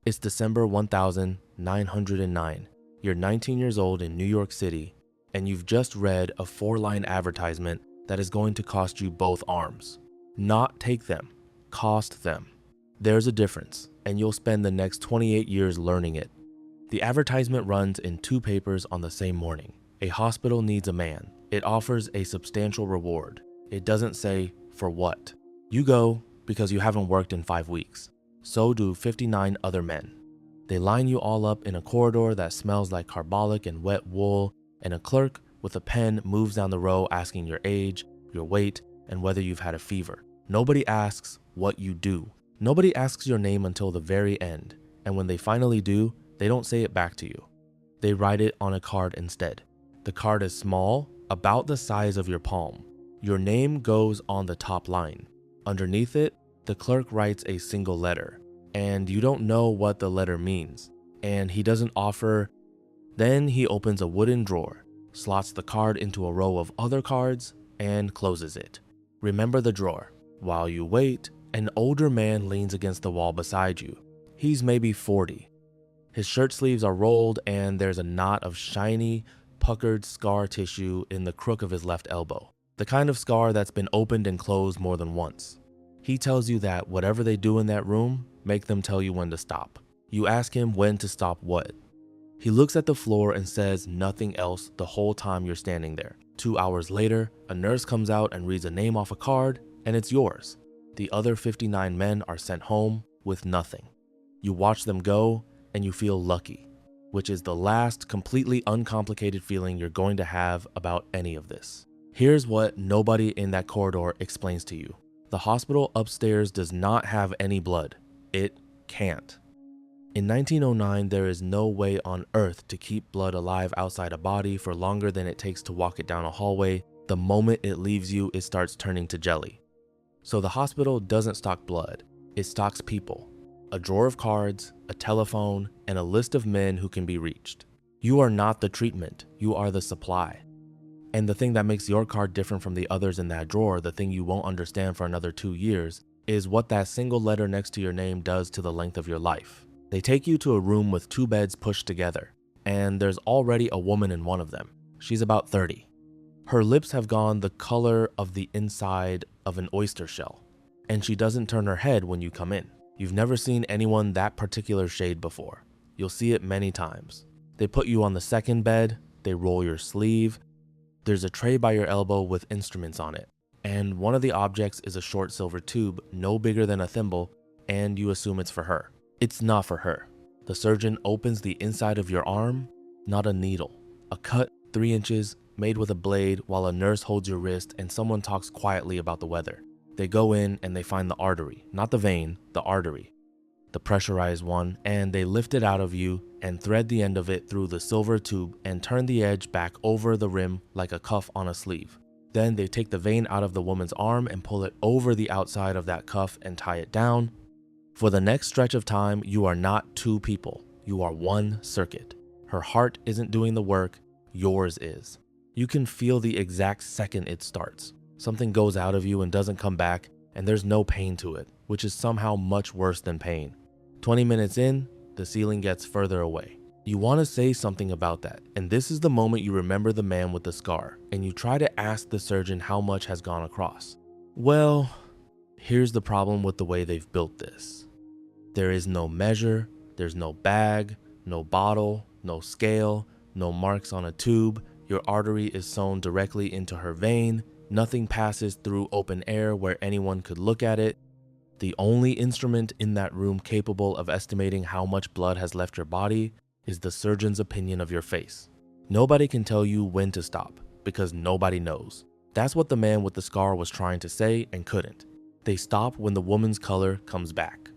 It's December 1909. You're 19 years old in New York City, and you've just read a 4-line advertisement that is going to cost you both arms. Not take them, cost them. There's a difference, and you'll spend the next 28 years learning it. The advertisement runs in 2 papers on the same morning. A hospital needs a man. It offers a substantial reward. It doesn't say for what. You go because you haven't worked in 5 weeks. So do 59 other men. They line you all up in a corridor that smells like carbolic and wet wool, and a clerk with a pen moves down the row asking your age, your weight, and whether you've had a fever. Nobody asks what you do. Nobody asks your name until the very end, and when they finally do, they don't say it back to you. They write it on a card instead. The card is small, about the size of your palm. Your name goes on the top line. Underneath it, the clerk writes a single letter, and you don't know what the letter means, and he doesn't offer. Then he opens a wooden drawer, slots the card into a row of other cards, and closes it. Remember the drawer. While you wait, an older man leans against the wall beside you. He's maybe 40. His shirt sleeves are rolled, and there's a knot of shiny, puckered scar tissue in the crook of his left elbow. The kind of scar that's been opened and closed more than once. He tells you that whatever they do in that room, make them tell you when to stop. You ask him when to stop what. He looks at the floor and says nothing else the whole time you're standing there. 2 hours later, a nurse comes out and reads a name off a card, and it's yours. The other 59 men are sent home with nothing. You watch them go, and you feel lucky, which is the last completely uncomplicated feeling you're going to have about any of this. Here's what nobody in that corridor explains to you. The hospital upstairs does not have any blood. It can't. In 1909, there is no way on earth to keep blood alive outside a body for longer than it takes to walk it down a hallway. The moment it leaves you, it starts turning to jelly. So the hospital doesn't stock blood. It stocks people. A drawer of cards, a telephone, and a list of men who can be reached. You are not the treatment. You are the supply. And the thing that makes your card different from the others in that drawer, the thing you won't understand for another 2 years, is what that single letter next to your name does to the length of your life. They take you to a room with 2 beds pushed together, and there's already a woman in one of them. She's about 30. Her lips have gone the color of the inside of an oyster shell, and she doesn't turn her head when you come in. You've never seen anyone that particular shade before. You'll see it many times. They put you on the second bed, they roll your sleeve. There's a tray by your elbow with instruments on it, and one of the objects is a short silver tube no bigger than a thimble, and you assume it's for her. It's not for her. The surgeon opens the inside of your arm, not a needle. A cut 3 inches made with a blade while a nurse holds your wrist and someone talks quietly about the weather. They go in and they find the artery, not the vein, the artery, the pressurized one, and they lift it out of you and thread the end of it through the silver tube and turn the edge back over the rim like a cuff on a sleeve. Then they take the vein out of the woman's arm and pull it over the outside of that cuff and tie it down. For the next stretch of time, you are not 2 people. You are 1 circuit. Her heart isn't doing the work, yours is. You can feel the exact second it starts. Something goes out of you and doesn't come back, and there's no pain to it, which is somehow much worse than pain. 20 minutes in, the ceiling gets further away. You want to say something about that, and this is the moment you remember the man with the scar, and you try to ask the surgeon how much has gone across. Well, here's the problem with the way they've built this. There is no measure, there's no bag, no bottle, no scale, no marks on a tube. Your artery is sewn directly into her vein. Nothing passes through open air where anyone could look at it. The only instrument in that room capable of estimating how much blood has left your body is the surgeon's opinion of your face. Nobody can tell you when to stop because nobody knows. That's what the man with the scar was trying to say and couldn't. They stop when the woman's color comes back,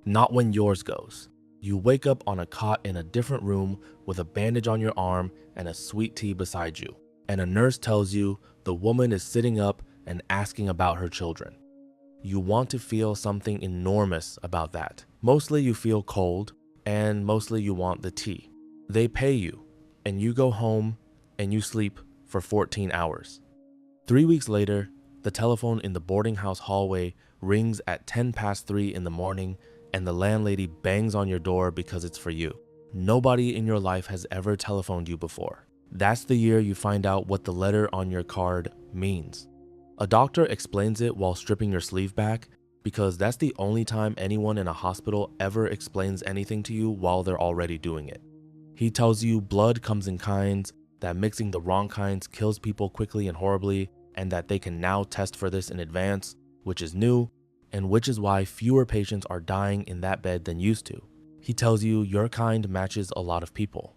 not when yours goes. You wake up on a cot in a different room with a bandage on your arm and a sweet tea beside you. And a nurse tells you the woman is sitting up and asking about her children. You want to feel something enormous about that. Mostly you feel cold, and mostly you want the tea. They pay you, and you go home and you sleep for 14 hours. 3 weeks later, the telephone in the boarding house hallway rings at 3:10 in the morning, and the landlady bangs on your door because it's for you. Nobody in your life has ever telephoned you before. That's the year you find out what the letter on your card means. A doctor explains it while stripping your sleeve back, because that's the only time anyone in a hospital ever explains anything to you while they're already doing it. He tells you blood comes in kinds, that mixing the wrong kinds kills people quickly and horribly, and that they can now test for this in advance, which is new, and which is why fewer patients are dying in that bed than used to. He tells you your kind matches a lot of people.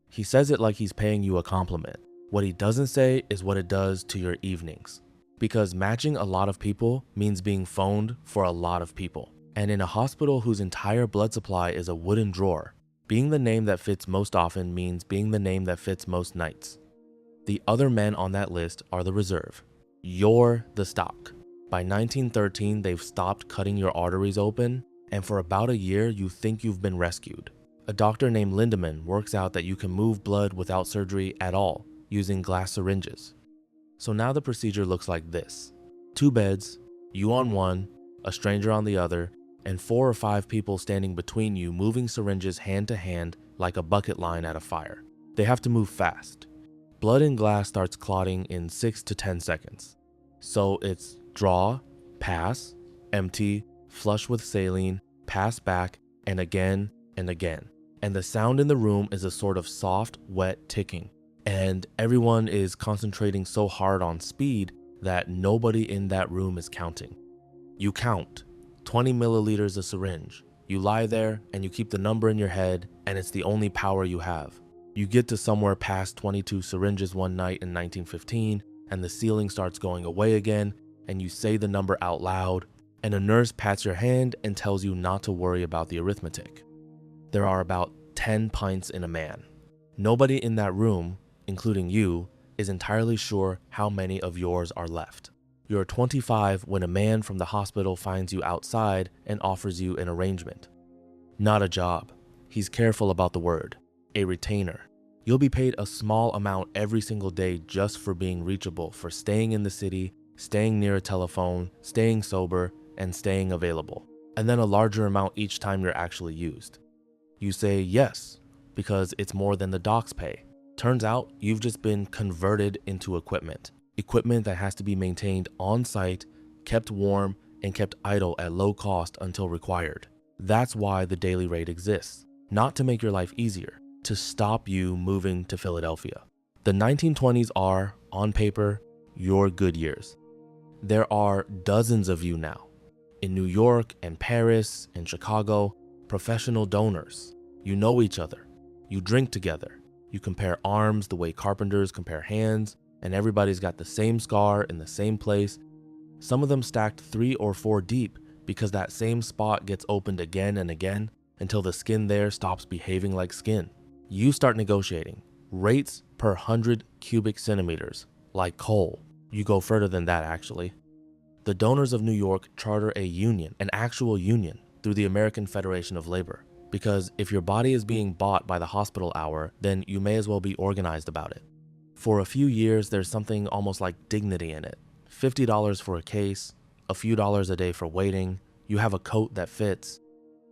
He says it like he's paying you a compliment. What he doesn't say is what it does to your evenings. Because matching a lot of people means being phoned for a lot of people. And in a hospital whose entire blood supply is a wooden drawer, being the name that fits most often means being the name that fits most nights. The other men on that list are the reserve. You're the stock. By 1913, they've stopped cutting your arteries open, and for about a year, you think you've been rescued. A doctor named Lindemann works out that you can move blood without surgery at all, using glass syringes. So now the procedure looks like this. 2 beds, you on one, a stranger on the other, and 4 or 5 people standing between you moving syringes hand to hand like a bucket line at a fire. They have to move fast. Blood in glass starts clotting in 6 to 10 seconds. So it's draw, pass, empty, flush with saline, pass back, and again and again. And the sound in the room is a sort of soft, wet ticking. And everyone is concentrating so hard on speed that nobody in that room is counting. You count 20 milliliters a syringe. You lie there and you keep the number in your head, and it's the only power you have. You get to somewhere past 22 syringes one night in 1915, and the ceiling starts going away again, and you say the number out loud, and a nurse pats your hand and tells you not to worry about the arithmetic. There are about 10 pints in a man. Nobody in that room, including you, is entirely sure how many of yours are left. You're 25 when a man from the hospital finds you outside and offers you an arrangement. Not a job. He's careful about the word. A retainer. You'll be paid a small amount every single day just for being reachable, for staying in the city, staying near a telephone, staying sober, and staying available. And then a larger amount each time you're actually used. You say yes, because it's more than the docs pay. Turns out you've just been converted into equipment. Equipment that has to be maintained on site, kept warm, and kept idle at low cost until required. That's why the daily rate exists. Not to make your life easier, to stop you moving to Philadelphia. The 1920s are, on paper, your good years. There are dozens of you now. In New York and Paris and Chicago, professional donors. You know each other. You drink together. You compare arms the way carpenters compare hands, and everybody's got the same scar in the same place. Some of them stacked 3 or 4 deep because that same spot gets opened again and again until the skin there stops behaving like skin. You start negotiating. Rates per 100 cubic centimeters, like coal. You go further than that actually. The donors of New York charter a union, an actual union, through the American Federation of Labor. Because if your body is being bought by the hospital hour, then you may as well be organized about it. For a few years, there's something almost like dignity in it. $50 for a case, a few dollars a day for waiting, you have a coat that fits.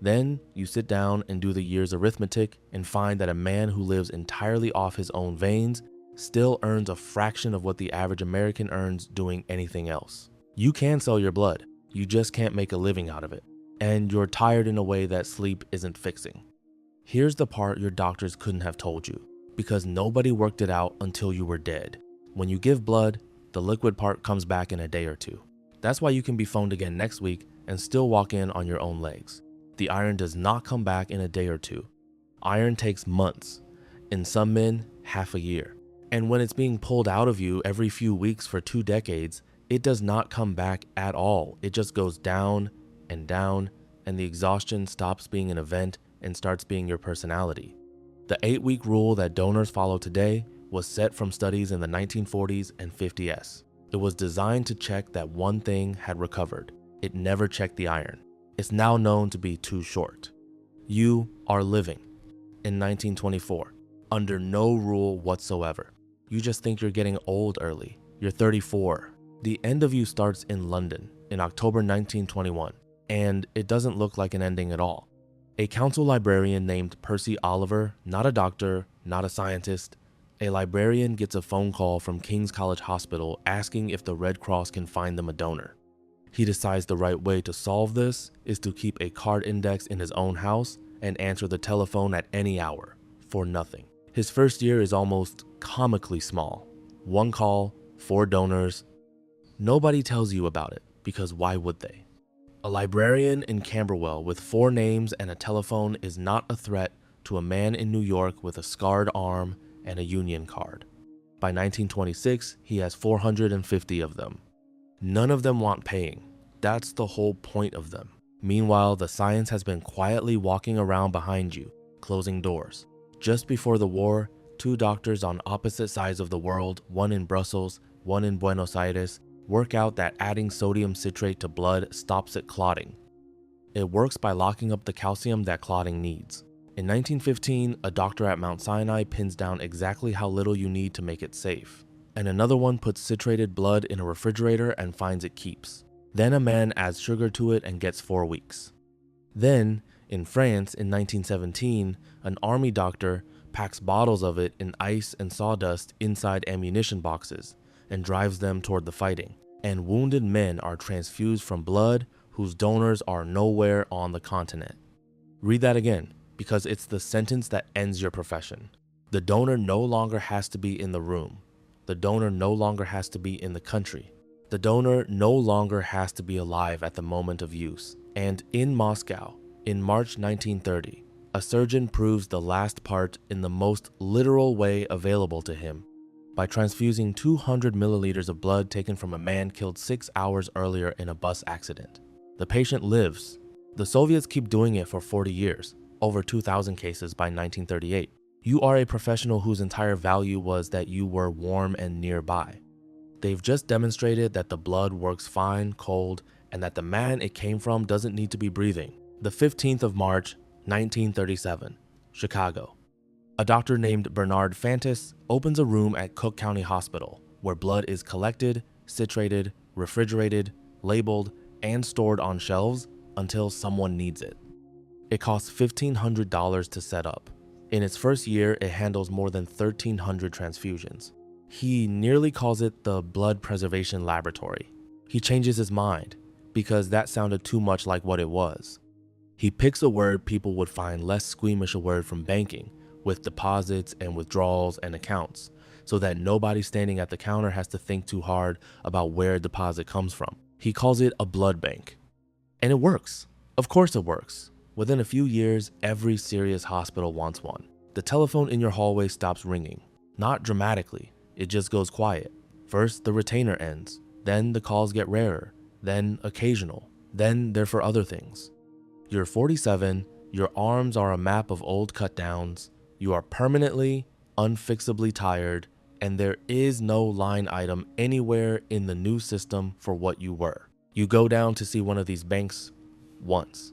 Then you sit down and do the year's arithmetic and find that a man who lives entirely off his own veins still earns a fraction of what the average American earns doing anything else. You can sell your blood, you just can't make a living out of it. And you're tired in a way that sleep isn't fixing. Here's the part your doctors couldn't have told you, because nobody worked it out until you were dead. When you give blood, the liquid part comes back in a day or 2. That's why you can be phoned again next week and still walk in on your own legs. The iron does not come back in a day or 2. Iron takes months, in some men, half a year. And when it's being pulled out of you every few weeks for 2 decades, it does not come back at all. It just goes down and down, and the exhaustion stops being an event and starts being your personality. The 8-week rule that donors follow today was set from studies in the 1940s and 50s. It was designed to check that one thing had recovered. It never checked the iron. It's now known to be too short. You are living in 1924 under no rule whatsoever. You just think you're getting old early. You're 34. The end of you starts in London in October 1921. And it doesn't look like an ending at all. A council librarian named Percy Oliver, not a doctor, not a scientist, a librarian gets a phone call from King's College Hospital asking if the Red Cross can find them a donor. He decides the right way to solve this is to keep a card index in his own house and answer the telephone at any hour, for nothing. His first year is almost comically small. 1 call, 4 donors. Nobody tells you about it, because why would they? A librarian in Camberwell with 4 names and a telephone is not a threat to a man in New York with a scarred arm and a union card. By 1926, he has 450 of them. None of them want paying. That's the whole point of them. Meanwhile, the science has been quietly walking around behind you, closing doors. Just before the war, 2 doctors on opposite sides of the world, one in Brussels, one in Buenos Aires, work out that adding sodium citrate to blood stops it clotting. It works by locking up the calcium that clotting needs. In 1915, a doctor at Mount Sinai pins down exactly how little you need to make it safe. And another one puts citrated blood in a refrigerator and finds it keeps. Then a man adds sugar to it and gets 4 weeks. Then, in France in 1917, an army doctor packs bottles of it in ice and sawdust inside ammunition boxes and drives them toward the fighting. And wounded men are transfused from blood whose donors are nowhere on the continent. Read that again, because it's the sentence that ends your profession. The donor no longer has to be in the room. The donor no longer has to be in the country. The donor no longer has to be alive at the moment of use. And in Moscow, in March 1930, a surgeon proves the last part in the most literal way available to him by transfusing 200 milliliters of blood taken from a man killed 6 hours earlier in a bus accident. The patient lives. The Soviets keep doing it for 40 years, over 2,000 cases by 1938. You are a professional whose entire value was that you were warm and nearby. They've just demonstrated that the blood works fine, cold, and that the man it came from doesn't need to be breathing. The 15th of March, 1937, Chicago. A doctor named Bernard Fantis opens a room at Cook County Hospital where blood is collected, citrated, refrigerated, labeled, and stored on shelves until someone needs it. It costs $1,500 to set up. In its first year, it handles more than 1,300 transfusions. He nearly calls it the Blood Preservation Laboratory. He changes his mind because that sounded too much like what it was. He picks a word people would find less squeamish a word from banking, with deposits and withdrawals and accounts, so that nobody standing at the counter has to think too hard about where a deposit comes from. He calls it a blood bank. And it works. Of course it works. Within a few years, every serious hospital wants one. The telephone in your hallway stops ringing. Not dramatically, it just goes quiet. First, the retainer ends. Then the calls get rarer. Then occasional. Then they're for other things. You're 47, your arms are a map of old cut downs, you are permanently, unfixably tired, and there is no line item anywhere in the new system for what you were. You go down to see one of these banks once.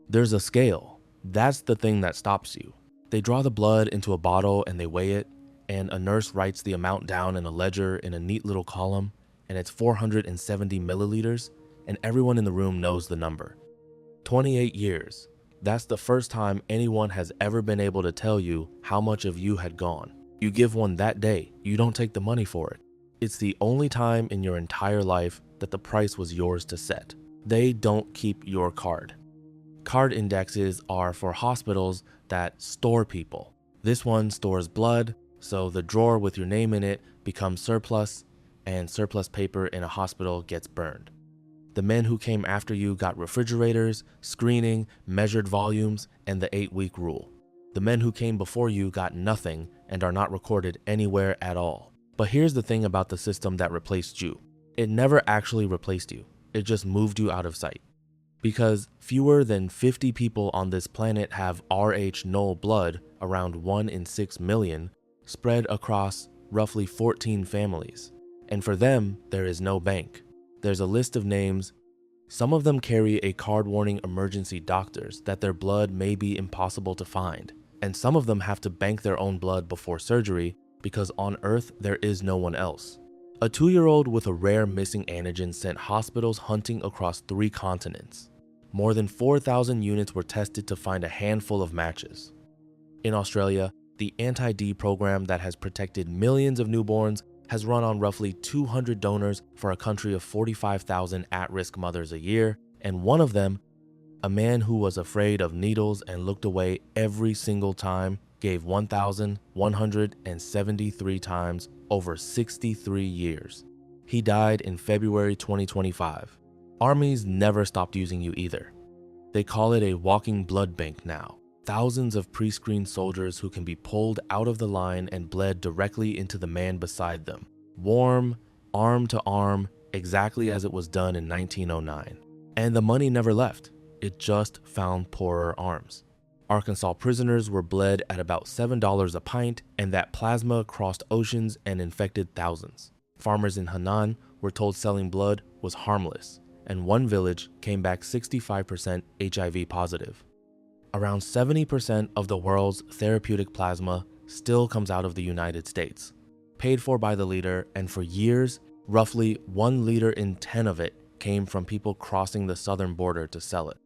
There's a scale. That's the thing that stops you. They draw the blood into a bottle and they weigh it, and a nurse writes the amount down in a ledger in a neat little column, and it's 470 milliliters, and everyone in the room knows the number. 28 years. That's the first time anyone has ever been able to tell you how much of you had gone. You give one that day, you don't take the money for it. It's the only time in your entire life that the price was yours to set. They don't keep your card. Card indexes are for hospitals that store people. This one stores blood, so the drawer with your name in it becomes surplus, and surplus paper in a hospital gets burned. The men who came after you got refrigerators, screening, measured volumes, and the 8-week rule. The men who came before you got nothing and are not recorded anywhere at all. But here's the thing about the system that replaced you. It never actually replaced you. It just moved you out of sight. Because fewer than 50 people on this planet have Rh null blood, around 1 in 6 million, spread across roughly 14 families. And for them, there is no bank. There's a list of names. Some of them carry a card warning emergency doctors that their blood may be impossible to find. And some of them have to bank their own blood before surgery because on Earth there is no one else. A 2-year-old with a rare missing antigen sent hospitals hunting across 3 continents. More than 4,000 units were tested to find a handful of matches. In Australia, the anti-D program that has protected millions of newborns has run on roughly 200 donors for a country of 45,000 at-risk mothers a year, and one of them, a man who was afraid of needles and looked away every single time, gave 1,173 times over 63 years. He died in February 2025. Armies never stopped using you either. They call it a walking blood bank now. Thousands of pre-screened soldiers who can be pulled out of the line and bled directly into the man beside them. Warm, arm to arm, exactly as it was done in 1909. And the money never left. It just found poorer arms. Arkansas prisoners were bled at about $7 a pint, and that plasma crossed oceans and infected thousands. Farmers in Henan were told selling blood was harmless, and one village came back 65% HIV positive. Around 70% of the world's therapeutic plasma still comes out of the United States, paid for by the leader, and for years, roughly 1 liter in 10 of it came from people crossing the southern border to sell it.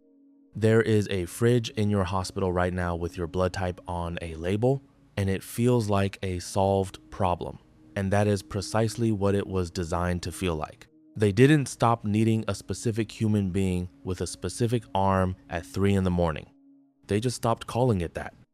There is a fridge in your hospital right now with your blood type on a label, and it feels like a solved problem. And that is precisely what it was designed to feel like. They didn't stop needing a specific human being with a specific arm at 3 in the morning. They just stopped calling it that.